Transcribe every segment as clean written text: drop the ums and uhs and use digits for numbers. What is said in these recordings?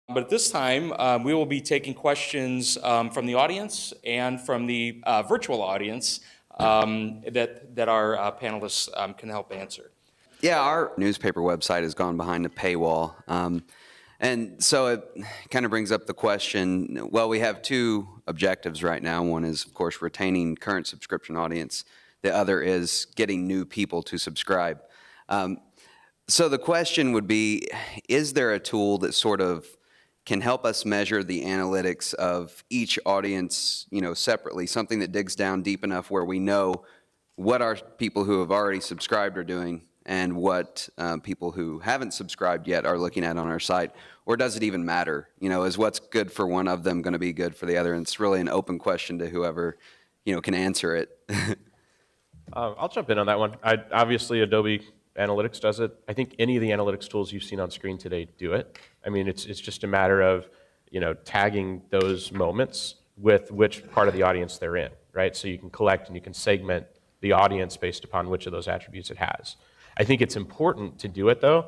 But at this time, we will be taking questions from the audience and from the virtual audience that our panelists can help answer. Yeah, our newspaper website has gone behind a paywall. And so it kind of brings up the question, well, we have two objectives right now. One is, of course, retaining current subscription audience. The other is getting new people to subscribe. So the question would be, is there a tool that sort of can help us measure the analytics of each audience, separately, something that digs down deep enough where we know what our people who have already subscribed are doing and what people who haven't subscribed yet are looking at on our site? Or does it even matter? Is what's good for one of them going to be good for the other? And it's really an open question to whoever, can answer it. I'll jump in on that one. Obviously, Adobe Analytics does it. I think any of the analytics tools you've seen on screen today do it. I mean, it's just a matter of, tagging those moments with which part of the audience they're in, right? So you can collect and you can segment the audience based upon which of those attributes it has. I think it's important to do it, though,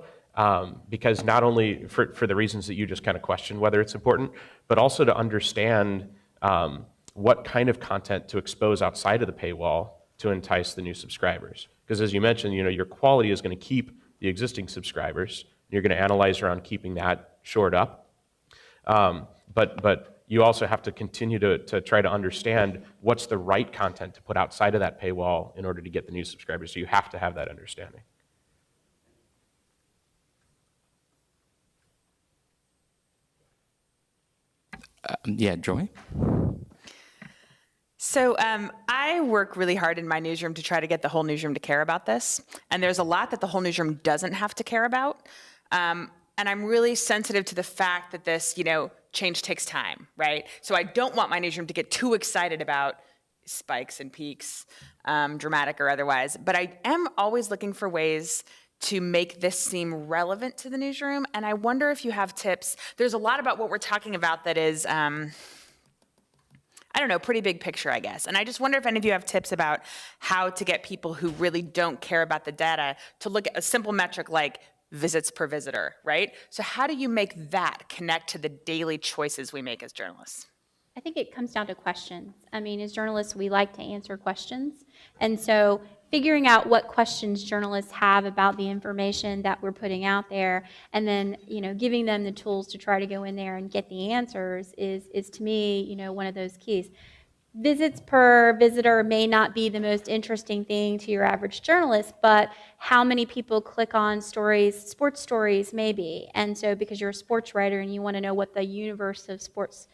because not only for the reasons that you just kind of questioned whether it's important, but also to understand what kind of content to expose outside of the paywall to entice the new subscribers. Because as you mentioned, your quality is going to keep the existing subscribers. You're going to analyze around keeping that shored up. But you also have to continue to try to understand what's the right content to put outside of that paywall in order to get the new subscribers. So you have to have that understanding. Yeah, Joy? So I work really hard in my newsroom to try to get the whole newsroom to care about this. And there's a lot that the whole newsroom doesn't have to care about. And I'm really sensitive to the fact that this, change takes time, right? So I don't want my newsroom to get too excited about spikes and peaks, dramatic or otherwise. But I am always looking for ways to make this seem relevant to the newsroom. And I wonder if you have tips. There's a lot about what we're talking about that is, pretty big picture, I guess. And I just wonder if any of you have tips about how to get people who really don't care about the data to look at a simple metric like visits per visitor, right? So how do you make that connect to the daily choices we make as journalists? I think it comes down to questions. I mean, as journalists, we like to answer questions. And so figuring out what questions journalists have about the information that we're putting out there, and then, giving them the tools to try to go in there and get the answers is to me, one of those keys. Visits per visitor may not be the most interesting thing to your average journalist, but how many people click on stories, sports stories maybe. And so because you're a sports writer and you want to know what the universe of sports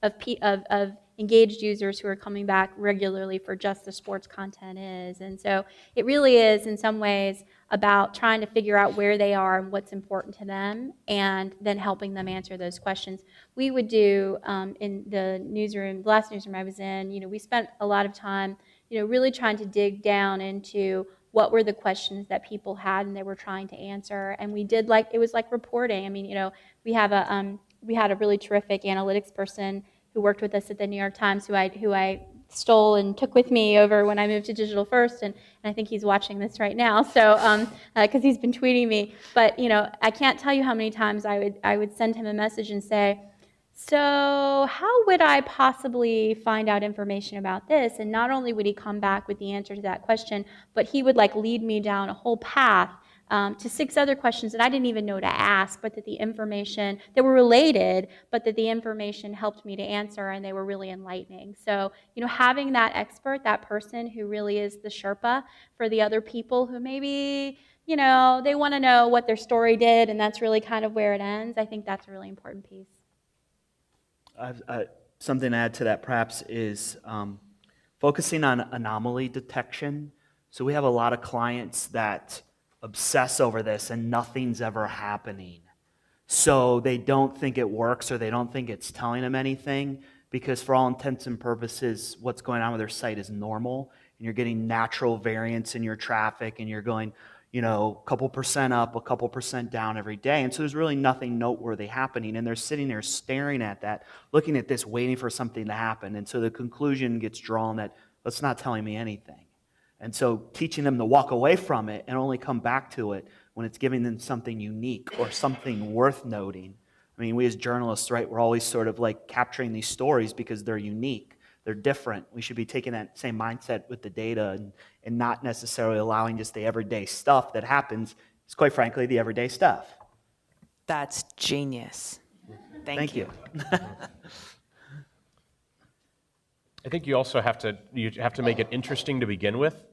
of engaged users who are coming back regularly for just the sports content is. And so it really is, in some ways, about trying to figure out where they are and what's important to them, and then helping them answer those questions. We would do, in the newsroom, the last newsroom I was in, we spent a lot of time, really trying to dig down into what were the questions that people had and they were trying to answer. And we did it was like reporting. I mean, we had a really terrific analytics person who worked with us at the New York Times, who I stole and took with me over when I moved to Digital First, and I think he's watching this right now. So, because he's been tweeting me, but I can't tell you how many times I would send him a message and say, so how would I possibly find out information about this? And not only would he come back with the answer to that question, but he would lead me down a whole path to 6 other questions that I didn't even know to ask, but that the information, that were related, but that the information helped me to answer, and they were really enlightening. So, having that expert, that person who really is the Sherpa for the other people who maybe, they want to know what their story did, and that's really kind of where it ends. I think that's a really important piece. Something to add to that perhaps is focusing on anomaly detection. So we have a lot of clients that obsess over this and nothing's ever happening. So they don't think it works, or they don't think it's telling them anything, because for all intents and purposes, what's going on with their site is normal, and you're getting natural variance in your traffic, and you're going, a couple percent up, a couple percent down every day. And so there's really nothing noteworthy happening, and they're sitting there staring at that, looking at this, waiting for something to happen. And so the conclusion gets drawn that it's not telling me anything. And so teaching them to walk away from it and only come back to it when it's giving them something unique or something worth noting I mean, we as journalists, right, we're always sort of like capturing these stories because they're unique, they're different. We should be taking that same mindset with the data and not necessarily allowing just the everyday stuff that happens. It's quite frankly the everyday stuff. That's genius. Thank you. I think you also have to make it interesting to begin with.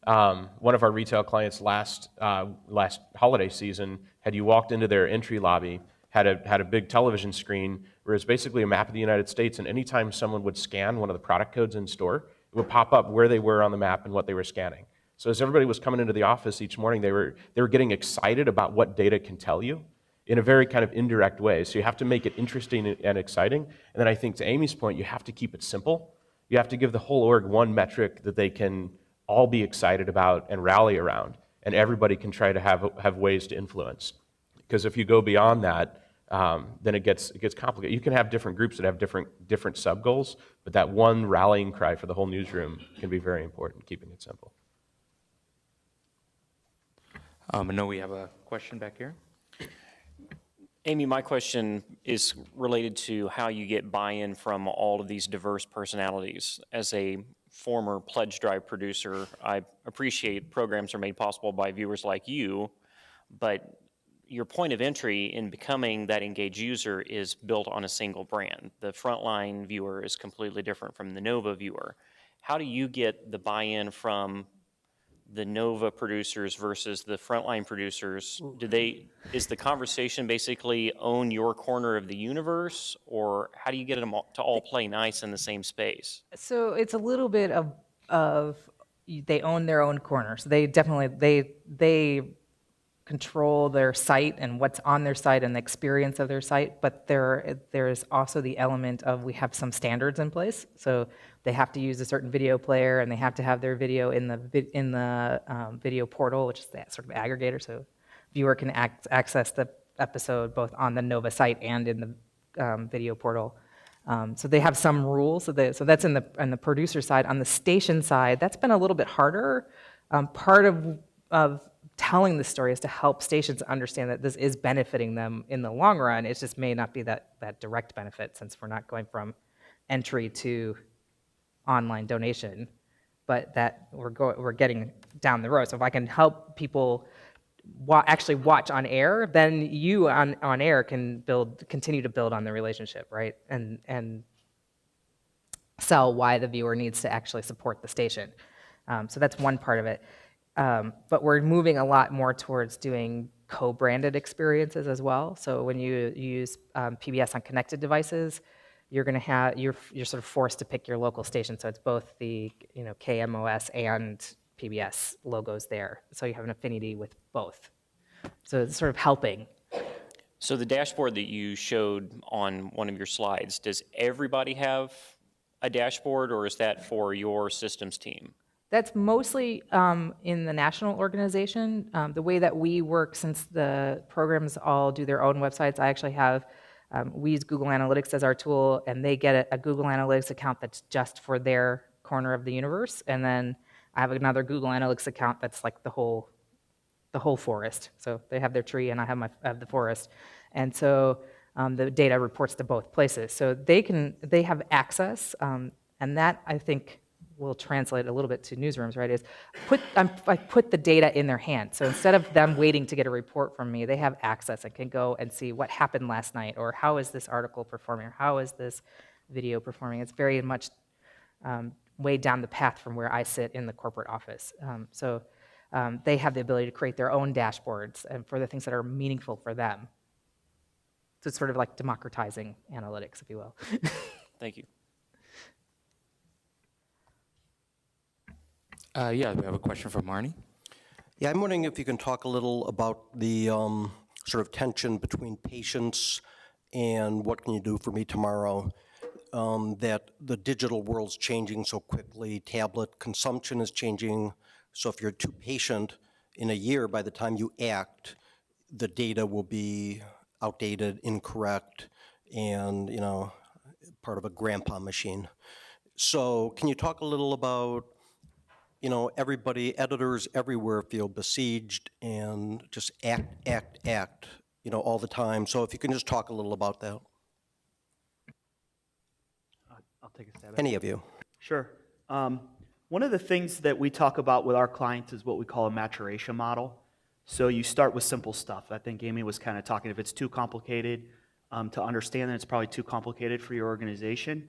One of our retail clients last holiday season had you walked into their entry lobby, had a big television screen where it's basically a map of the United States, and anytime someone would scan one of the product codes in store, it would pop up where they were on the map and what they were scanning. So as everybody was coming into the office each morning, they were getting excited about what data can tell you in a very kind of indirect way. So you have to make it interesting and exciting. And then I think to Amy's point, you have to keep it simple. You have to give the whole org one metric that they can all be excited about and rally around, and everybody can try to have ways to influence. Because if you go beyond that, then it gets complicated. You can have different groups that have different sub-goals, but that one rallying cry for the whole newsroom can be very important, keeping it simple. I know we have a question back here. Amy, my question is related to how you get buy-in from all of these diverse personalities. As a former pledge drive producer, I appreciate programs are made possible by viewers like you, but your point of entry in becoming that engaged user is built on a single brand. The frontline viewer is completely different from the Nova viewer. How do you get the buy-in from the Nova producers versus the frontline producers? Is the conversation basically own your corner of the universe, or how do you get them to all play nice in the same space? So it's a little bit of they own their own corner. So they definitely they control their site and what's on their site and the experience of their site, but there's also the element of we have some standards in place. So they have to use a certain video player, and they have to have their video in the video portal, which is that sort of aggregator, so viewer can access the episode both on the Nova site and in the video portal. So they have some rules. So that's on the producer side. On the station side, that's been a little bit harder. Part of telling the story is to help stations understand that this is benefiting them in the long run. It just may not be that direct benefit, since we're not going from entry to online donation, but that we're getting down the road. So if I can help people actually watch on air, then you on air can continue to build on the relationship, right? And sell why the viewer needs to actually support the station. So that's one part of it. But we're moving a lot more towards doing co-branded experiences as well. So when you use PBS on connected devices, you're sort of forced to pick your local station. So it's both the KMOS and PBS logos there. So you have an affinity with both. So it's sort of helping. So the dashboard that you showed on one of your slides, does everybody have a dashboard, or is that for your systems team? That's mostly in the national organization. The way that we work, since the programs all do their own websites, I actually have, we use Google Analytics as our tool, and they get a Google Analytics account that's just for their corner of the universe. And then I have another Google Analytics account that's like the whole forest. So they have their tree, and I have the forest. And so the data reports to both places. So they have access, and that, I think, will translate a little bit to newsrooms, right, is I put the data in their hands. So instead of them waiting to get a report from me, they have access and can go and see what happened last night, or how is this article performing, or how is this video performing. It's very much way down the path from where I sit in the corporate office. So they have the ability to create their own dashboards and for the things that are meaningful for them. So it's sort of like democratizing analytics, if you will. Thank you. Yeah, we have a question from Marnie. Yeah, I'm wondering if you can talk a little about the sort of tension between patients and what can you do for me tomorrow, that the digital world's changing so quickly, tablet consumption is changing, so if you're too patient in a year, by the time you act, the data will be outdated, incorrect, and, part of a grandpa machine. So can you talk a little about, editors everywhere feel besieged and just act, all the time. So if you can just talk a little about that, I'll take a stab at it. any of you. Sure. One of the things that we talk about with our clients is what we call a maturation model. So you start with simple stuff. I think Amy was kind of talking, if it's too complicated to understand, then it's probably too complicated for your organization.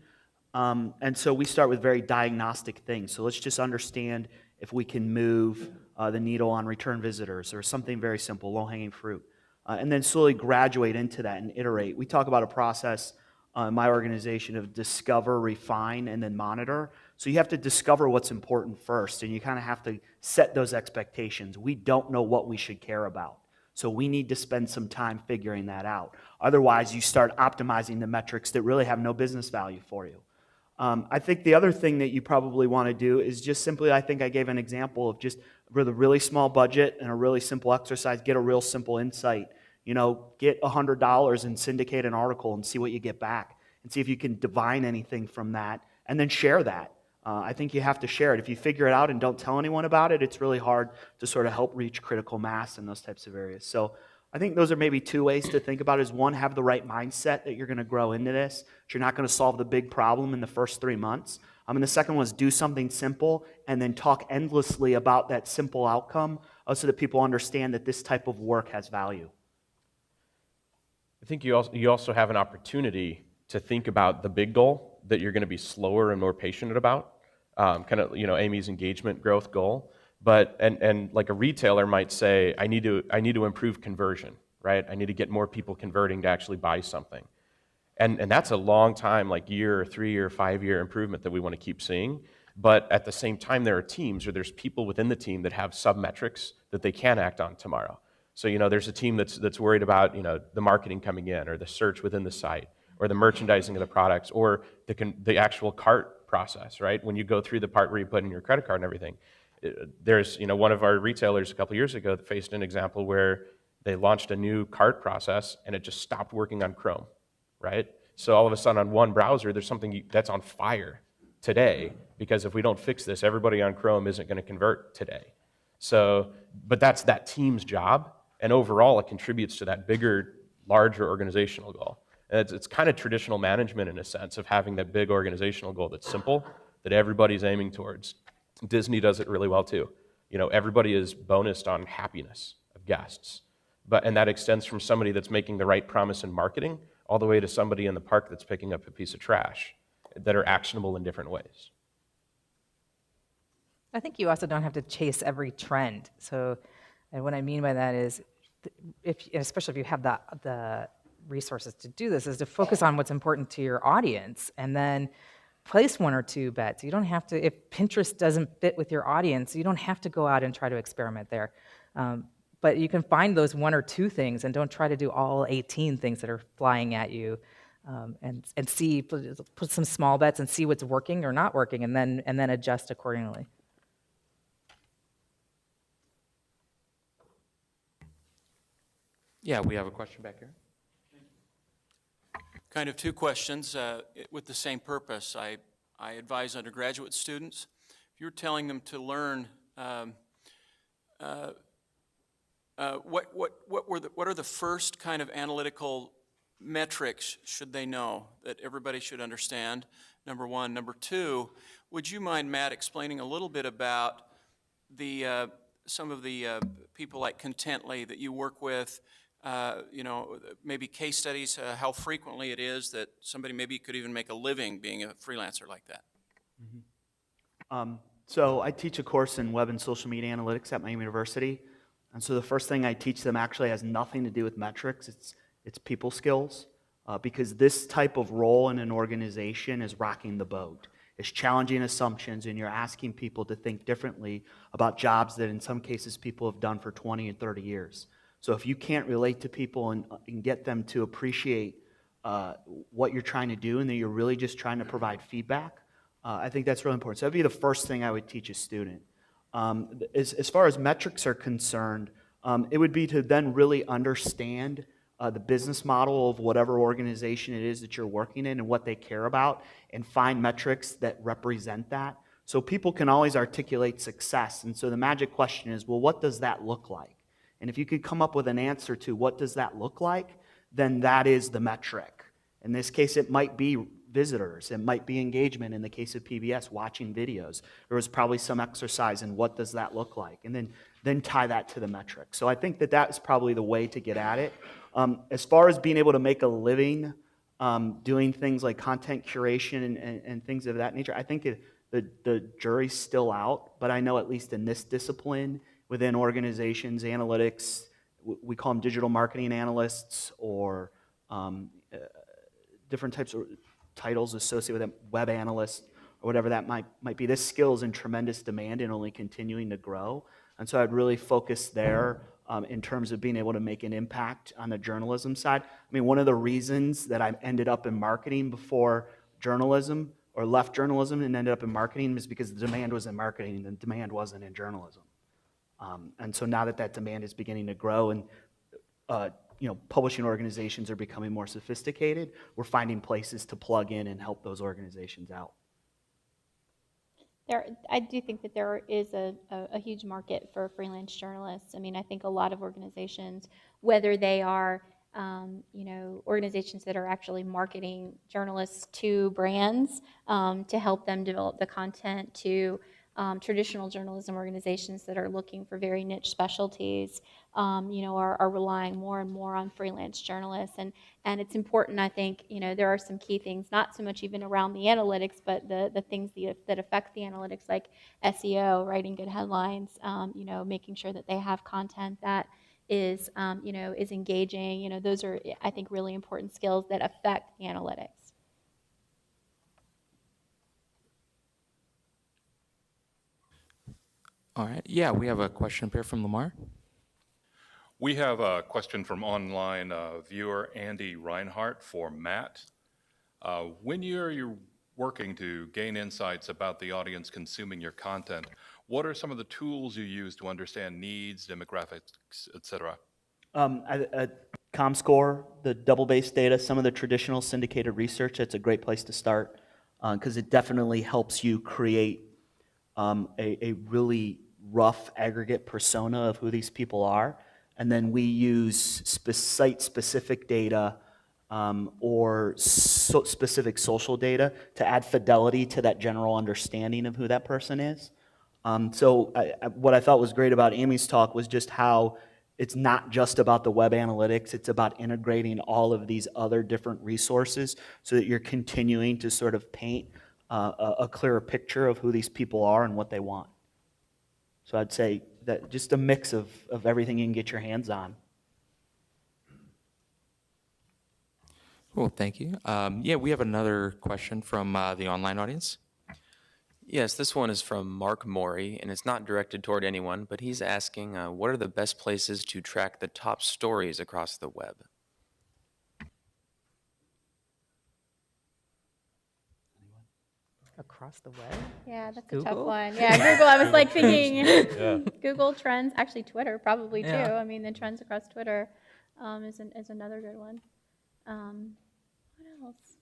And so we start with very diagnostic things. So let's just understand if we can move the needle on return visitors or something very simple, low-hanging fruit. And then slowly graduate into that and iterate. We talk about a process in my organization of discover, refine, and then monitor. So you have to discover what's important first, and you kind of have to set those expectations. We don't know what we should care about, so we need to spend some time figuring that out. Otherwise, you start optimizing the metrics that really have no business value for you. I think the other thing that you probably want to do is just simply, I think I gave an example of just with a really small budget and a really simple exercise, get a real simple insight. Get $100 and syndicate an article and see what you get back and see if you can divine anything from that and then share that. I think you have to share it. If you figure it out and don't tell anyone about it, it's really hard to sort of help reach critical mass in those types of areas. So I think those are maybe two ways to think about it. Is one, have the right mindset that you're going to grow into this. You're not going to solve the big problem in the first 3 months. And the second one is do something simple and then talk endlessly about that simple outcome so that people understand that this type of work has value. I think you also have an opportunity to think about the big goal that you're going to be slower and more patient about, kind of Amy's engagement growth goal. But and like a retailer might say, I need to improve conversion, right? I need to get more people converting to actually buy something, and that's a long time, like year, 3 year, 5 year improvement that we want to keep seeing. But at the same time, there are teams or there's people within the team that have sub-metrics that they can act on tomorrow. So there's a team that's worried about the marketing coming in or the search within the site or the merchandising of the products or the actual cart process, right? When you go through the part where you put in your credit card and everything. There's one of our retailers a couple years ago that faced an example where they launched a new cart process and it just stopped working on Chrome, right? So all of a sudden on one browser, there's something that's on fire today because if we don't fix this, everybody on Chrome isn't going to convert today. So, but that's that team's job, and overall it contributes to that bigger, larger organizational goal. And it's kind of traditional management in a sense of having that big organizational goal that's simple, that everybody's aiming towards. Disney does it really well too. Everybody is bonused on happiness of guests. And that extends from somebody that's making the right promise in marketing all the way to somebody in the park that's picking up a piece of trash that are actionable in different ways. I think you also don't have to chase every trend. So, and what I mean by that is, especially if you have the resources to do this, is to focus on what's important to your audience and then place 1 or 2 bets. You don't have to, if Pinterest doesn't fit with your audience, you don't have to go out and try to experiment there. But you can find those 1 or 2 things and don't try to do all 18 things that are flying at you. And see, put some small bets and see what's working or not working, and then adjust accordingly. Yeah, we have a question back here. Kind of 2 questions with the same purpose. I advise undergraduate students. If you're telling them to learn what are the first kind of analytical metrics should they know that everybody should understand, number 1. Number 2, would you mind, Matt, explaining a little bit about some of the people like Contently that you work with, maybe case studies, how frequently it is that somebody maybe could even make a living being a freelancer like that? Mm-hmm. So I teach a course in web and social media analytics at my university. And so the first thing I teach them actually has nothing to do with metrics. It's people skills, because this type of role in an organization is rocking the boat. It's challenging assumptions, and you're asking people to think differently about jobs that in some cases people have done for 20 and 30 years. So if you can't relate to people and get them to appreciate what you're trying to do and that you're really just trying to provide feedback, I think that's really important. So that'd be the first thing I would teach a student. As far as metrics are concerned, it would be to then really understand the business model of whatever organization it is that you're working in and what they care about, and find metrics that represent that. So people can always articulate success, and so the magic question is, well, what does that look like? And if you could come up with an answer to what does that look like, then that is the metric. In this case, it might be visitors. It might be engagement in the case of PBS, watching videos. There was probably some exercise in what does that look like, and then tie that to the metric. So I think that that's probably the way to get at it. As far as being able to make a living doing things like content curation and things of that nature, I think the jury's still out, but I know at least in this discipline, within organizations, analytics, we call them digital marketing analysts or different types of titles associated with them, web analysts or whatever that might be. This skill is in tremendous demand and only continuing to grow. And so I'd really focus there in terms of being able to make an impact on the journalism side. I mean, one of the reasons that I ended up in marketing before journalism or left journalism and ended up in marketing is because the demand was in marketing and the demand wasn't in journalism. And so now that demand is beginning to grow and publishing organizations are becoming more sophisticated, we're finding places to plug in and help those organizations out. I do think that there is a huge market for freelance journalists. I mean, I think a lot of organizations, whether they are organizations that are actually marketing journalists to brands to help them develop the content, to traditional journalism organizations that are looking for very niche specialties, are relying more and more on freelance journalists. And it's important, I think, there are some key things, not so much even around the analytics, but the things that affect the analytics, like SEO, writing good headlines, making sure that they have content that is engaging. Those are, I think, really important skills that affect the analytics. All right. Yeah, we have a question up here from Lamar. We have a question from online viewer Andy Reinhardt for Matt. When you're working to gain insights about the audience consuming your content, what are some of the tools you use to understand needs, demographics, et cetera? ComScore, the double-based data, some of the traditional syndicated research, that's a great place to start because it definitely helps you create a really rough aggregate persona of who these people are. And then we use site-specific data or specific social data to add fidelity to that general understanding of who that person is. So what I thought was great about Amy's talk was just how it's not just about the web analytics, it's about integrating all of these other different resources so that you're continuing to sort of paint a clearer picture of who these people are and what they want. So I'd say that just a mix of everything you can get your hands on. Cool, thank you. Yeah, we have another question from the online audience. Yes, this one is from Mark Morey, and it's not directed toward anyone, but he's asking, what are the best places to track the top stories across the web? Across the web? Yeah, that's a Google? tough one. Yeah, Google. I was like thinking Google Trends, actually Twitter probably too. Yeah. I mean, the trends across Twitter is another good one. What else?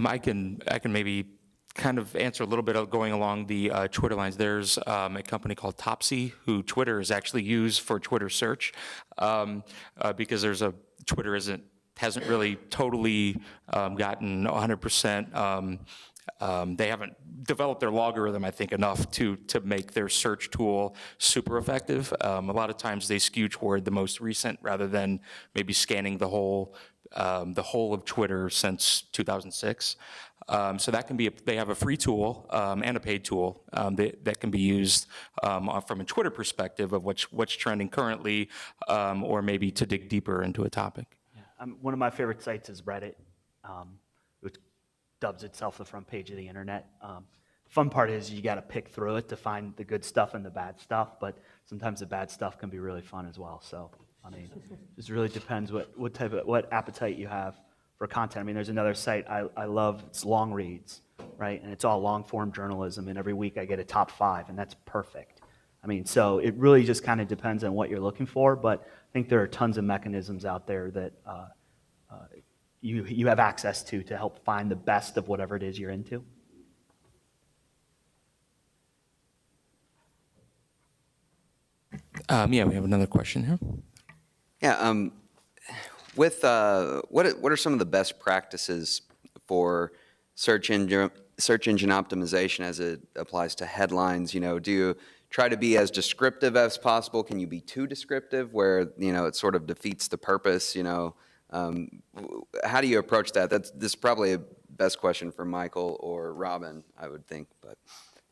I can maybe kind of answer a little bit of going along the Twitter lines. There's a company called Topsy, who Twitter is actually used for Twitter search because Twitter hasn't really totally gotten 100%. They haven't developed their logarithm, I think, enough to make their search tool super effective. A lot of times they skew toward the most recent rather than maybe scanning the whole of Twitter since 2006. So that can be, they have a free tool and a paid tool that can be used from a Twitter perspective of what's trending currently or maybe to dig deeper into a topic. One of my favorite sites is Reddit, which dubs itself the front page of the internet. Fun part is you got to pick through it to find the good stuff and the bad stuff, but sometimes the bad stuff can be really fun as well. So, I mean, it just really depends what appetite you have for content. I mean, there's another site I love, it's Long Reads, right? And it's all long-form journalism, and every week I get a top 5, and that's perfect. I mean, so it really just kind of depends on what you're looking for, but I think there are tons of mechanisms out there that you have access to help find the best of whatever it is you're into. Yeah, we have another question here. Yeah, with what are some of the best practices for search engine optimization as it applies to headlines? You know, do you try to be as descriptive as possible? Can you be too descriptive where, you know, it sort of defeats the purpose? You know, how do you approach that? This is probably a best question for Michael or Robyn, I would think, but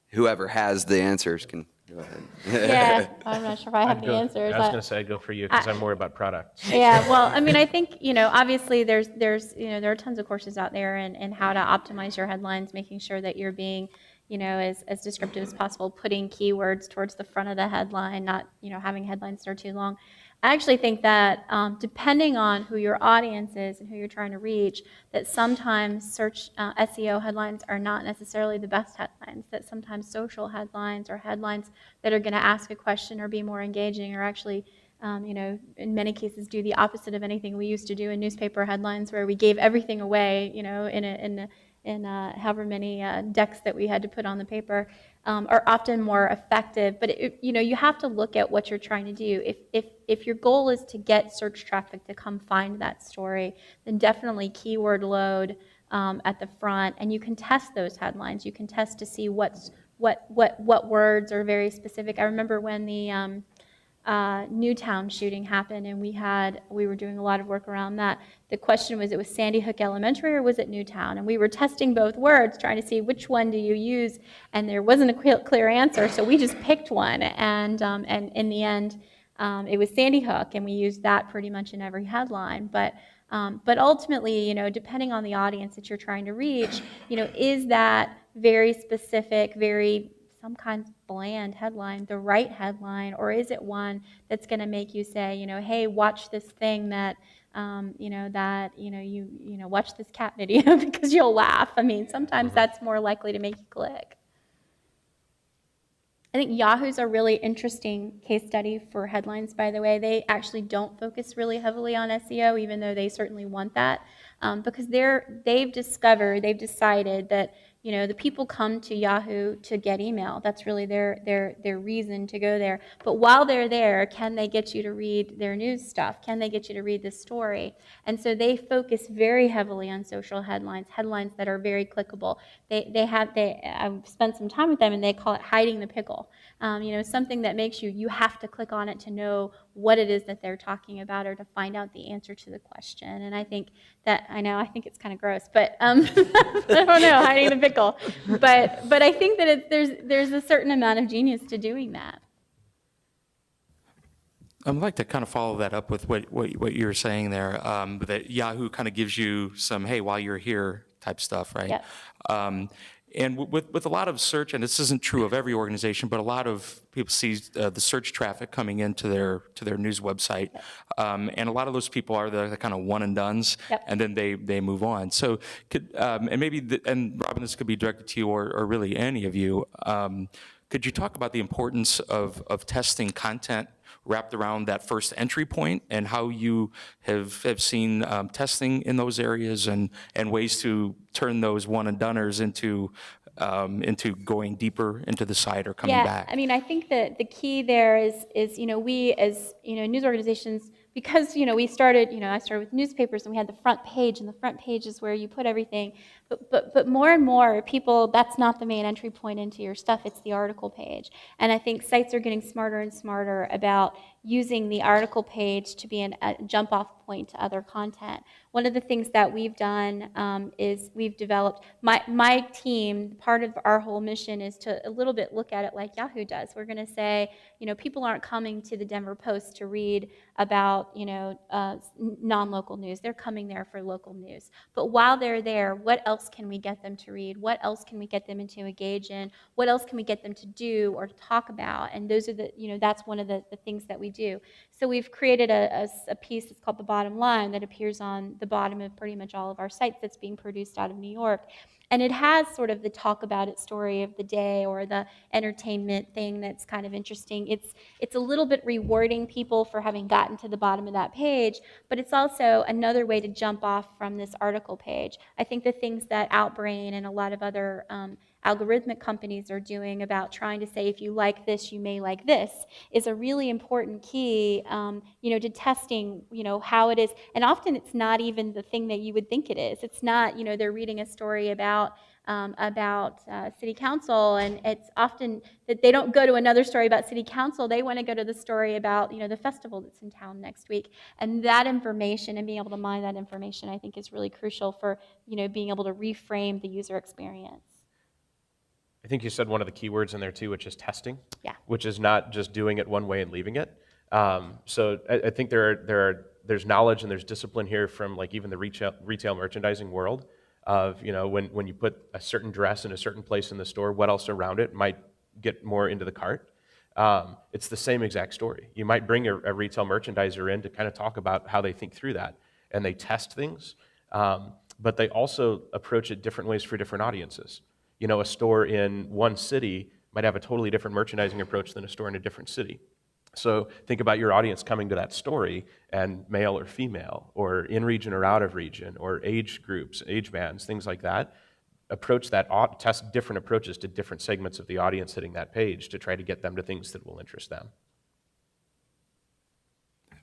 whoever has the answers can go ahead. Yeah, I'm not sure if I have I'd the go- answers. I was going to say I'd go for you because I'm more about product. Yeah, well, I mean, I think, obviously there are tons of courses out there and how to optimize your headlines, making sure that you're being, as descriptive as possible, putting keywords towards the front of the headline, not, having headlines that are too long. I actually think that depending on who your audience is and who you're trying to reach, that sometimes search SEO headlines are not necessarily the best headlines, that sometimes social headlines or headlines that are going to ask a question or be more engaging are actually in many cases do the opposite of anything we used to do in newspaper headlines, where we gave everything away, in however many decks that we had to put on the paper, are often more effective. But you have to look at what you're trying to do. If your goal is to get search traffic to come find that story, then definitely keyword load at the front, and you can test those headlines. You can test to see what words are very specific. I remember when the Newtown shooting happened, and we were doing a lot of work around that. The question was, it was Sandy Hook Elementary or was it Newtown? And we were testing both words, trying to see which one do you use, and there wasn't a clear answer, so we just picked one, and in the end, it was Sandy Hook, and we used that pretty much in every headline. But ultimately, depending on the audience that you're trying to reach, is that very specific, very some kind of bland headline the right headline, or is it one that's going to make you say, hey, watch this thing that, watch this cat video because you'll laugh. I mean, sometimes that's more likely to make you click. I think Yahoo's a really interesting case study for headlines, by the way. They actually don't focus really heavily on SEO, even though they certainly want that, because they've decided that the people come to Yahoo to get email. That's really their reason to go there. But while they're there, can they get you to read their news stuff? Can they get you to read the story? And so they focus very heavily on social headlines that are very clickable. I've spent some time with them, and they call it hiding the pickle. Something that makes you have to click on it to know what it is that they're talking about or to find out the answer to the question. And I think it's kind of gross, but I don't know, hiding the pickle. But I think that there's a certain amount of genius to doing that. I'd like to kind of follow that up with what you were saying there, that Yahoo kind of gives you some, hey, while you're here type stuff, right? Yep. And with a lot of search, and this isn't true of every organization, but a lot of people see the search traffic coming into their news website, and a lot of those people are the kind of one and dones, Yep. and then they move on. So, and maybe, and Robyn, this could be directed to you or really any of you. Could you talk about the importance of testing content wrapped around that first entry point, and how you have seen testing in those areas and ways to turn those one and doners into going deeper into the site or coming back? I mean, I think that the key there is we as news organizations, because we started, I started with newspapers, and we had the front page, and the front page is where you put everything. But more and more people, that's not the main entry point into your stuff, it's the article page. And I think sites are getting smarter and smarter about using the article page to be a jump-off point to other content. One of the things that we've done is we've developed, my team, part of our whole mission is to a little bit look at it like Yahoo does. We're going to say, people aren't coming to the Denver Post to read about, non-local news. They're coming there for local news. But while they're there, what else can we get them to read? What else can we get them to engage in? What else can we get them to do or to talk about? And those are that's one of the things that we do. So we've created a piece that's called The Bottom Line that appears on the bottom of pretty much all of our sites, that's being produced out of New York. And it has sort of the talk about it story of the day or the entertainment thing that's kind of interesting. It's a little bit rewarding people for having gotten to the bottom of that page, but it's also another way to jump off from this article page. I think the things that Outbrain and a lot of other algorithmic companies are doing about trying to say, if you like this, you may like this, is a really important key, to testing, how it is. And often it's not even the thing that you would think it is. It's not, they're reading a story about city council, and it's often that they don't go to another story about city council. They want to go to the story about, the festival that's in town next week. And that information and being able to mine that information, I think, is really crucial for, being able to reframe the user experience. I think you said one of the key words in there too, which is testing. Yeah. Which is not just doing it one way and leaving it. So I think there's knowledge and there's discipline here from like even the retail merchandising world of, when you put a certain dress in a certain place in the store, what else around it might get more into the cart. It's the same exact story. You might bring a retail merchandiser in to kind of talk about how they think through that, and they test things, but they also approach it different ways for different audiences. A store in one city might have a totally different merchandising approach than a store in a different city. So think about your audience coming to that story, and male or female, or in region or out of region, or age groups, age bands, things like that. Approach that, test different approaches to different segments of the audience hitting that page to try to get them to things that will interest them.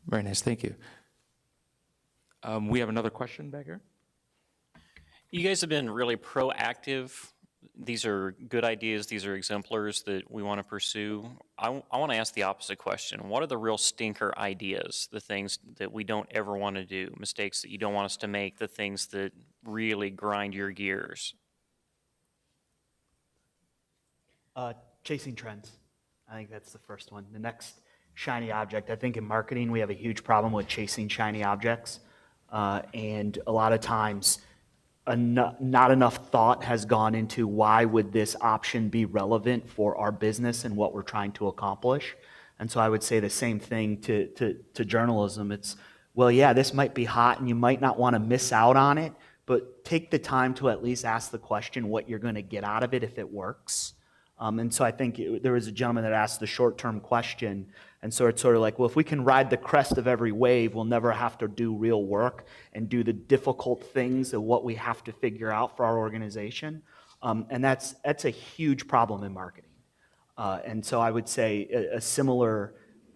Very nice, thank you. We have another question back here. You guys have been really proactive. These are good ideas. These are exemplars that we want to pursue. I want to ask the opposite question. What are the real stinker ideas, the things that we don't ever want to do, mistakes that you don't want us to make, the things that really grind your gears? Chasing trends. I think that's the first one. The next shiny object. I think in marketing we have a huge problem with chasing shiny objects. And a lot of times not enough thought has gone into why would this option be relevant for our business and what we're trying to accomplish. And so I would say the same thing to journalism. It's, well, yeah, this might be hot and you might not want to miss out on it, but take the time to at least ask the question what you're going to get out of it if it works. And so I think there was a gentleman that asked the short-term question, and so it's sort of like, well, if we can ride the crest of every wave, we'll never have to do real work and do the difficult things of what we have to figure out for our organization. And that's a huge problem in marketing. And so I would say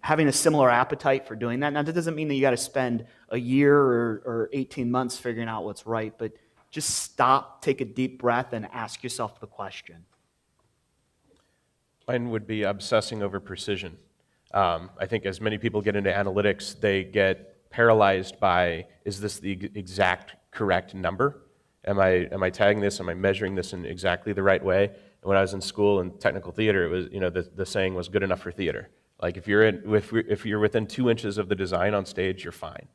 having a similar appetite for doing that. Now, that doesn't mean that you got to spend a year or 18 months figuring out what's right, but just stop, take a deep breath, and ask yourself the question. Mine would be obsessing over precision. I think as many people get into analytics, they get paralyzed by, is this the exact correct number? Am I tagging this? Am I measuring this in exactly the right way? And when I was in school in technical theater, it was, the saying was good enough for theater. Like if you're within 2 inches of the design on stage, you're fine.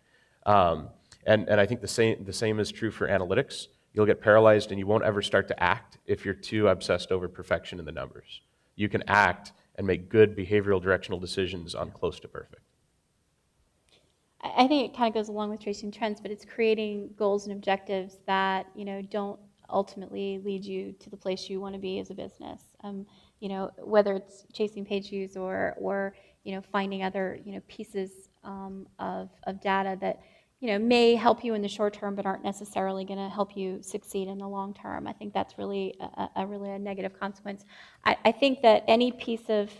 And I think the same is true for analytics. You'll get paralyzed and you won't ever start to act if you're too obsessed over perfection in the numbers. You can act and make good behavioral directional decisions on close to perfect. I think it kind of goes along with tracing trends, but it's creating goals and objectives that, don't ultimately lead you to the place you want to be as a business. Whether it's chasing page views or finding other, pieces of data that, may help you in the short term, but aren't necessarily going to help you succeed in the long term. I think that's really a negative consequence. I think that any piece of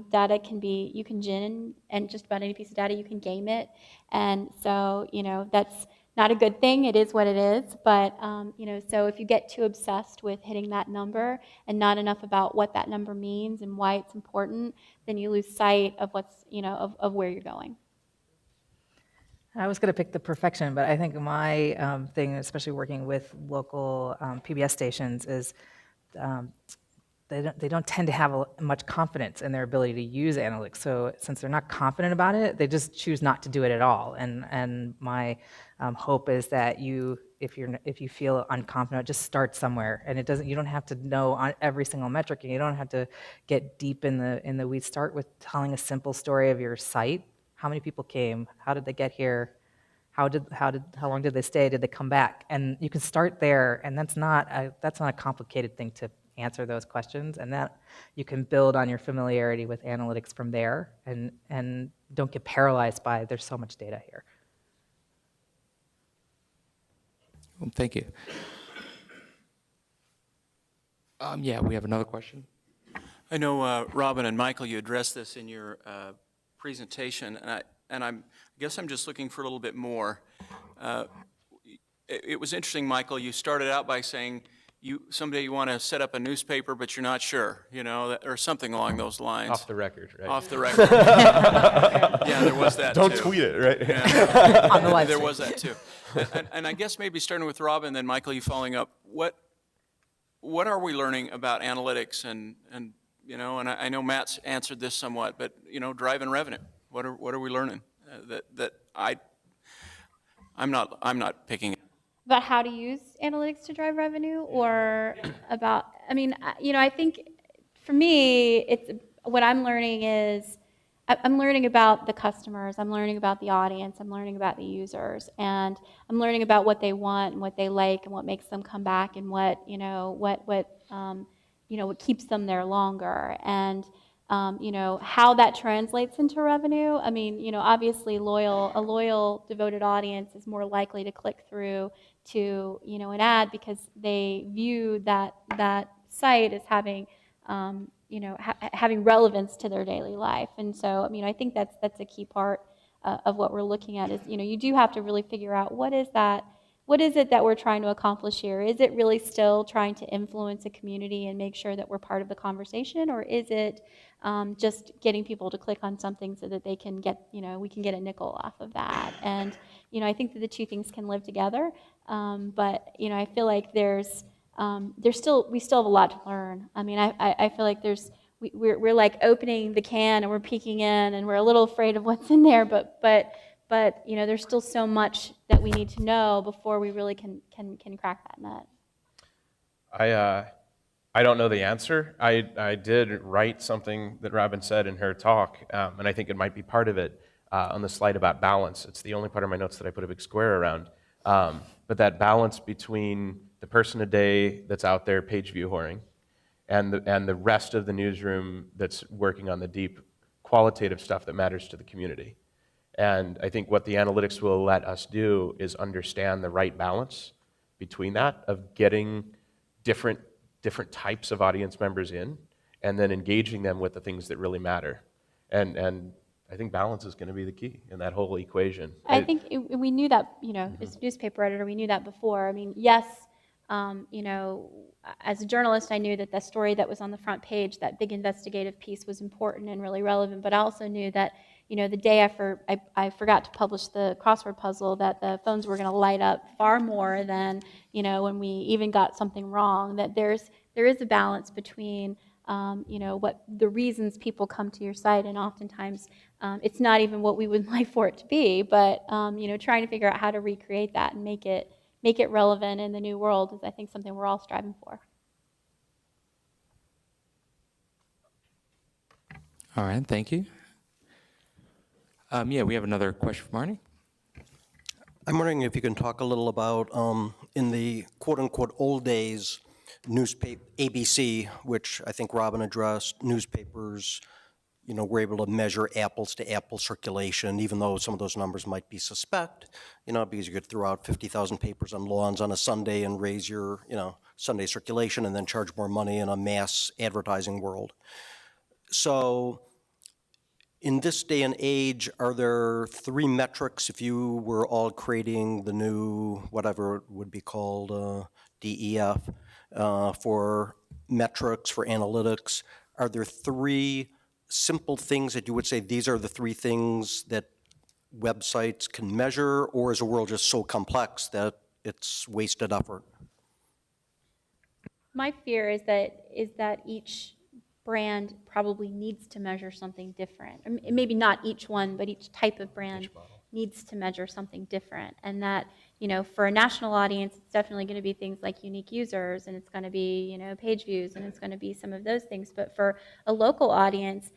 data you can gin, and just about any piece of data, you can game it. And so, that's not a good thing. It is what it is. But, so if you get too obsessed with hitting that number and not enough about what that number means and why it's important, then you lose sight of what's, of where you're going. I was going to pick the perfection, but I think my thing, especially working with local PBS stations, is they don't tend to have much confidence in their ability to use analytics. So since they're not confident about it, they just choose not to do it at all. And my hope is that if you feel unconfident, just start somewhere. And you don't have to know on every single metric, and you don't have to get deep in the weeds. Start with telling a simple story of your site. How many people came? How did they get here? How long did they stay? Did they come back? And you can start there, and that's not a complicated thing to answer those questions, and that you can build on your familiarity with analytics from there, and don't get paralyzed by there's so much data here. Well, thank you. Yeah, we have another question. I know, Robyn and Michael, you addressed this in your presentation, and I guess I'm just looking for a little bit more. It was interesting, Michael, you started out by saying someday you want to set up a newspaper, but you're not sure, or something along those lines. Off the record, right? Off the record. Yeah, there was that, Don't too. tweet it, right? Yeah. On the live There stream. was that, too. And I guess maybe starting with Robyn, then Michael, you following up, what are we learning about analytics and I know Matt's answered this somewhat, but driving revenue. What are we learning that I'm not picking. About how to use analytics to drive revenue, or about, I think for me, it's what I'm learning is I'm learning about the customers, I'm learning about the audience, I'm learning about the users, and I'm learning about what they want and what they like and what makes them come back and what keeps them there longer, and how that translates into revenue. Obviously a loyal, devoted audience is more likely to click through to, an ad because they view that site as having, having relevance to their daily life. And so, I think that's a key part of what we're looking at is, you do have to really figure out what is it that we're trying to accomplish here? Is it really still trying to influence a community and make sure that we're part of the conversation, or is it just getting people to click on something so that they can get, we can get a nickel off of that? And, I think that the two things can live together. But, I feel like we still have a lot to learn. I feel like we're like opening the can and we're peeking in and we're a little afraid of what's in there, but there's still so much that we need to know before we really can crack that nut. I don't know the answer. I did write something that Robyn said in her talk, and I think it might be part of it on the slide about balance. It's the only part of my notes that I put a big square around. But that balance between the person a day that's out there page view whoring and the rest of the newsroom that's working on the deep qualitative stuff that matters to the community. And I think what the analytics will let us do is understand the right balance between that, of getting different types of audience members in and then engaging them with the things that really matter. And I think balance is going to be the key in that whole equation. I think we knew that, as a newspaper editor, we knew that before. Yes, as a journalist, I knew that the story that was on the front page, that big investigative piece, was important and really relevant, but I also knew that the day I forgot to publish the crossword puzzle, that the phones were going to light up far more than, when we even got something wrong, that there is a balance between, what the reasons people come to your site, and oftentimes it's not even what we would like for it to be, but, trying to figure out how to recreate that and make it relevant in the new world is, I think, something we're all striving for. All right, thank you. Yeah, we have another question from Arnie. I'm wondering if you can talk a little about, in the quote-unquote old days, newspaper, ABC, which I think Robyn addressed, newspapers, were able to measure apples-to-apple circulation, even though some of those numbers might be suspect, because you could throw out 50,000 papers on lawns on a Sunday and raise your, Sunday circulation and then charge more money in a mass advertising world. So in this day and age, are there three metrics, if you were all creating the new, whatever it would be called, DEF, for metrics, for analytics, are there three simple things that you would say these are the three things that websites can measure, or is the world just so complex that it's wasted effort? My fear is that each brand probably needs to measure something different. Maybe not each one, but each type of brand needs to measure something different. And that, for a national audience, it's definitely going to be things like unique users, and it's going to be, page views, and it's going to be some of those things. But for a local audience,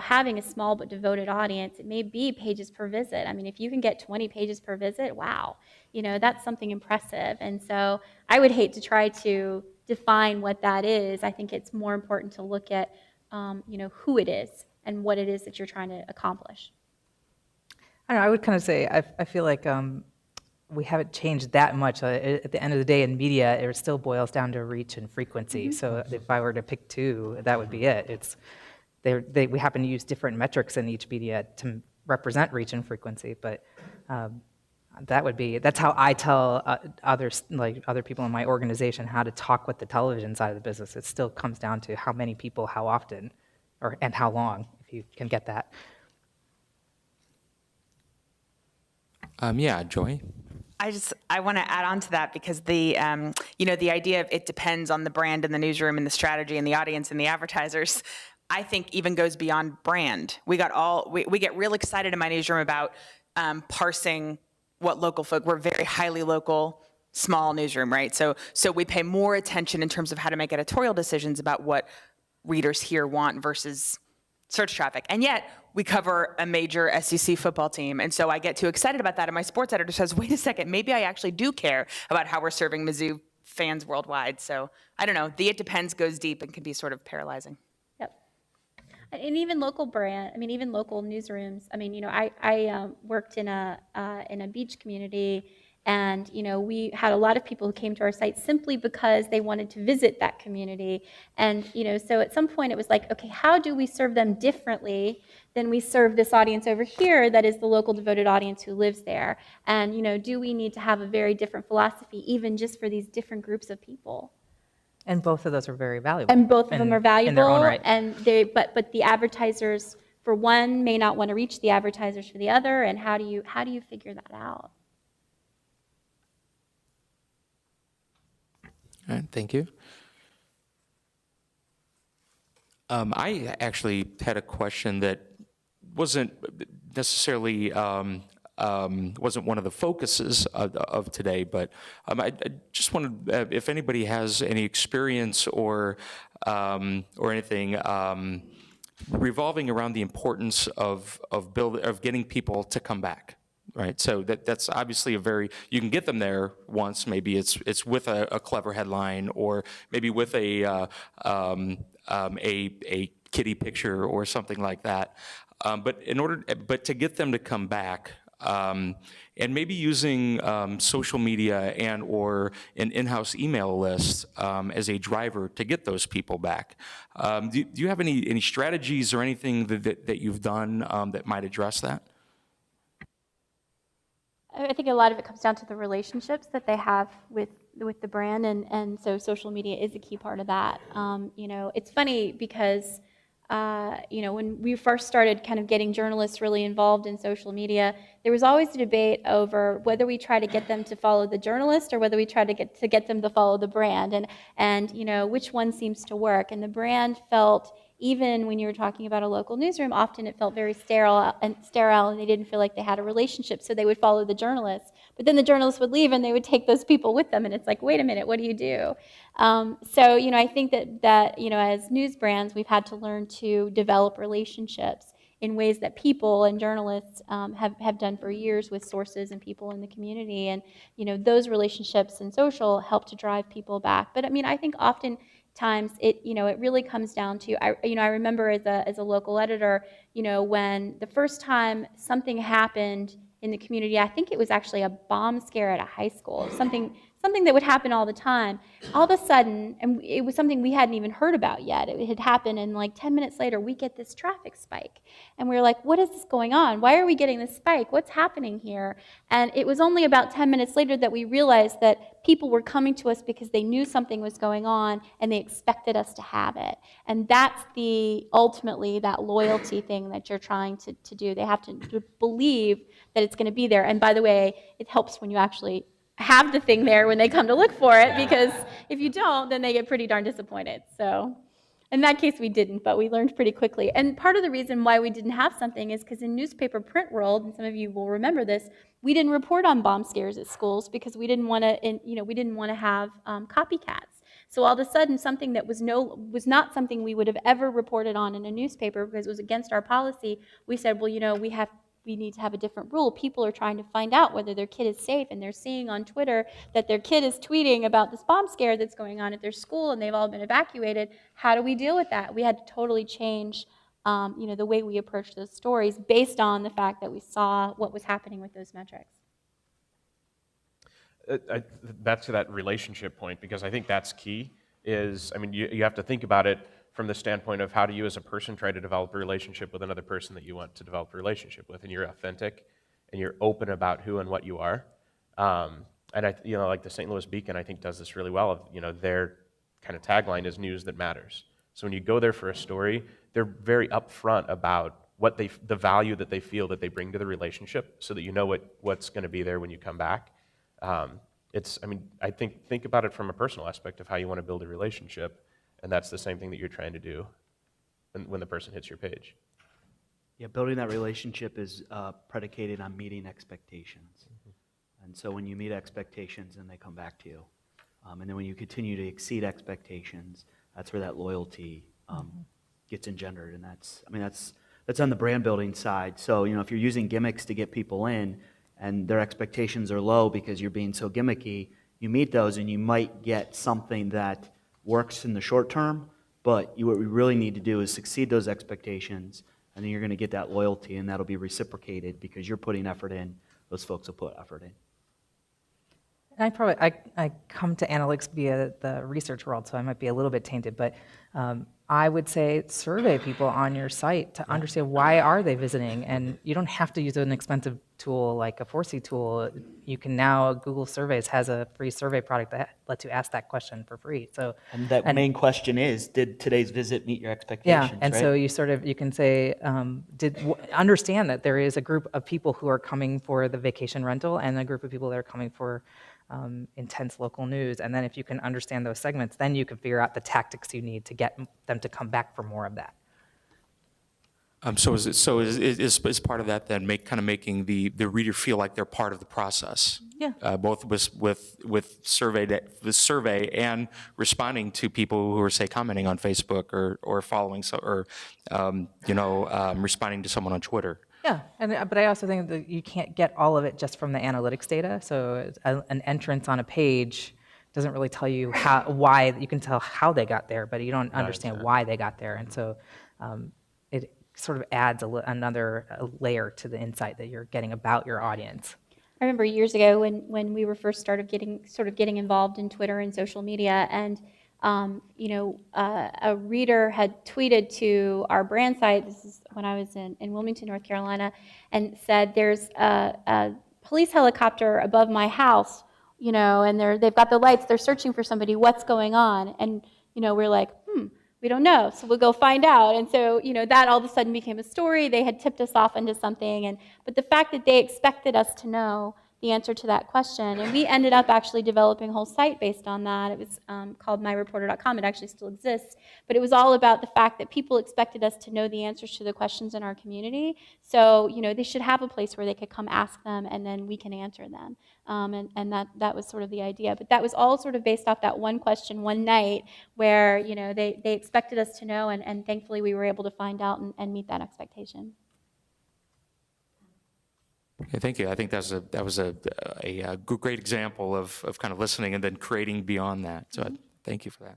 having a small but devoted audience, it may be pages per visit. If you can get 20 pages per visit, wow, that's something impressive. And so I would hate to try to define what that is. I think it's more important to look at, who it is and what it is that you're trying to accomplish. I don't know, I would kind of say, I feel like we haven't changed that much. At the end of the day, in media, it still boils down to reach and frequency. So if I were to pick two, that would be it. We happen to use different metrics in each media to represent reach and frequency, but that's how I tell others, like other people in my organization, how to talk with the television side of the business. It still comes down to how many people, how often, and how long, if you can get that. Yeah, Joy? I want to add on to that because the the idea of it depends on the brand and the newsroom and the strategy and the audience and the advertisers, I think even goes beyond brand. We get real excited in my newsroom about parsing what local folk. We're very highly local, small newsroom, right? So we pay more attention in terms of how to make editorial decisions about what readers here want versus search traffic. And yet we cover a major SEC football team. And so I get too excited about that. And my sports editor says, wait a second, maybe I actually do care about how we're serving Mizzou fans worldwide. So I don't know, the it depends goes deep and can be sort of paralyzing. Yep. And even local even local newsrooms. I worked in a beach community, and we had a lot of people who came to our site simply because they wanted to visit that community. And so at some point it was like, okay, how do we serve them differently than we serve this audience over here that is the local devoted audience who lives there? And do we need to have a very different philosophy even just for these different groups of people? And both of those are very valuable. And both of them are valuable. In their own right. And but the advertisers for one may not want to reach the advertisers for the other. And how do you figure that out? All right, thank you. I actually had a question that wasn't necessarily wasn't one of the focuses of today, but I just wanted if anybody has any experience or anything revolving around the importance of getting people to come back. Right, so that's obviously you can get them there once. Maybe it's with a clever headline, or maybe with a kitty picture or something like that. But to get them to come back, and maybe using social media and or an in-house email list as a driver to get those people back. Do you have any strategies or anything that you've done that might address that? I think a lot of it comes down to the relationships that they have with the brand, and so social media is a key part of that. It's funny because when we first started kind of getting journalists really involved in social media, there was always a debate over whether we try to get them to follow the journalist or whether we try to get them to follow the brand, and which one seems to work. And the brand felt, even when you were talking about a local newsroom, often it felt very sterile, and they didn't feel like they had a relationship, so they would follow the journalists. But then the journalists would leave, and they would take those people with them, and it's like, wait a minute, what do you do? I think that as news brands, we've had to learn to develop relationships in ways that people and journalists have done for years with sources and people in the community, and those relationships and social help to drive people back. But I think often times it really comes down to I remember as a local editor, when the first time something happened in the community, I think it was actually a bomb scare at a high school, something that would happen all the time. All of a sudden, and it was something we hadn't even heard about yet. It had happened, and like 10 minutes later, we get this traffic spike. And we were like, what is this going on? Why are we getting this spike? What's happening here? And it was only about 10 minutes later that we realized that people were coming to us because they knew something was going on, and they expected us to have it. And that's ultimately that loyalty thing that you're trying to do. They have to believe that it's going to be there. And by the way, it helps when you actually have the thing there when they come to look for it, because if you don't, then they get pretty darn disappointed. So in that case, we didn't, but we learned pretty quickly. And part of the reason why we didn't have something is because in newspaper print world, and some of you will remember this, we didn't report on bomb scares at schools because we didn't want to have copycats. So all of a sudden, something that was not something we would have ever reported on in a newspaper because it was against our policy, we said, well, we need to have a different rule. People are trying to find out whether their kid is safe, and they're seeing on Twitter that their kid is tweeting about this bomb scare that's going on at their school, and they've all been evacuated. How do we deal with that? We had to totally change the way we approach those stories based on the fact that we saw what was happening with those metrics. Back to that relationship point, because I think that's key, is, I mean, you have to think about it from the standpoint of how do you as a person try to develop a relationship with another person that you want to develop a relationship with, and you're authentic, and you're open about who and what you are. And like the St. Louis Beacon, I think does this really well. Their kind of tagline is news that matters. So when you go there for a story, they're very upfront about what the value that they feel that they bring to the relationship, so that you know what's going to be there when you come back. I think about it from a personal aspect of how you want to build a relationship, and that's the same thing that you're trying to do when the person hits your page. Yeah, building that relationship is predicated on meeting expectations. And so when you meet expectations, then they come back to you. And then when you continue to exceed expectations, that's where that loyalty gets engendered. And that's on the brand building side. So, if you're using gimmicks to get people in and their expectations are low because you're being so gimmicky, you meet those and you might get something that works in the short term, but what we really need to do is exceed those expectations, and then you're going to get that loyalty, and that'll be reciprocated because you're putting effort in, those folks will put effort in. And I come to analytics via the research world, so I might be a little bit tainted, but I would say survey people on your site to understand why are they visiting, and you don't have to use an expensive tool like a 4C tool. You can now, Google Surveys has a free survey product that lets you ask that question for free. So, And that main question is, did today's visit meet your expectations? yeah, and right? so you can say, understand that there is a group of people who are coming for the vacation rental and a group of people that are coming for intense local news. And then if you can understand those segments, then you can figure out the tactics you need to get them to come back for more of that. So is part of that then making the reader feel like they're part of the process? Yeah. Both with the survey and responding to people who are, say, commenting on Facebook or following responding to someone on Twitter. Yeah, but I also think that you can't get all of it just from the analytics data. So an entrance on a page doesn't really tell you why. You can tell how they got there, but you don't understand why they got there. And so it sort of adds another layer to the insight that you're getting about your audience. I remember years ago when we were first getting involved in Twitter and social media, and a reader had tweeted to our brand site, this is when I was in Wilmington, North Carolina, and said, there's a police helicopter above my house, and they've got the lights, they're searching for somebody, what's going on? And, we're like, we don't know, so we'll go find out. And so, that all of a sudden became a story. They had tipped us off into something, but the fact that they expected us to know the answer to that question. And we ended up actually developing a whole site based on that. It was called myreporter.com. It actually still exists. But it was all about the fact that people expected us to know the answers to the questions in our community. So, they should have a place where they could come ask them, and then we can answer them. And that was sort of the idea. But that was all sort of based off that one question one night where, they expected us to know, and thankfully we were able to find out and meet that expectation. Okay, thank you. I think that was a great example of kind of listening and then creating beyond that. So thank you for that.